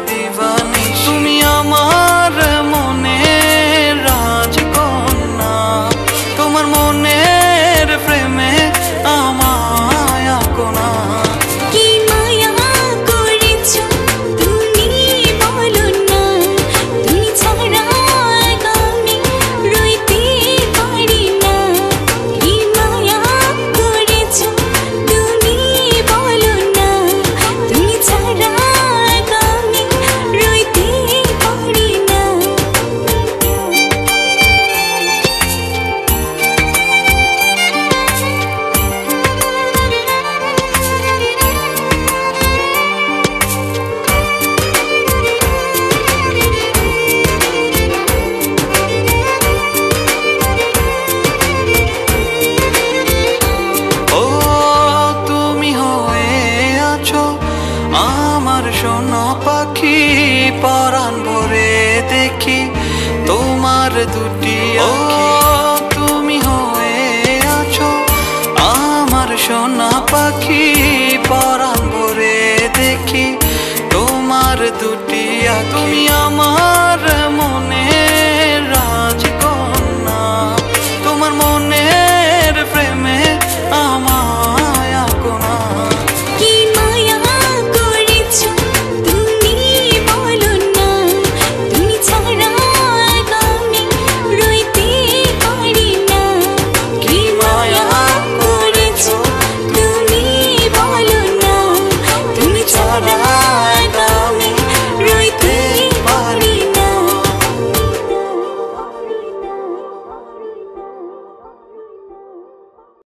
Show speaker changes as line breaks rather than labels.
দিবানিশি। তুমি আমার মনের রাজকন্যা, তোমার মনের প্রেমে আমায় আঁকো না।
কি মায়া করেছো তুমি বলো না, তুমি ছাড়া আমি রইতে পারি না। কি মায়া করেছো তুমি বলো না, তুমি ছাড়া আমি রইতে পারি না।
ও তুমি হয়ে আছো আমার সোনা পাখি, পরাণ ভরে দেখি তোমার দুটি আঁখি। তুমি হয়ে আছো আমার সোনা পাখি, পরাণ ভরে দেখি তোমার দুটি আঁখি। তুমি আমার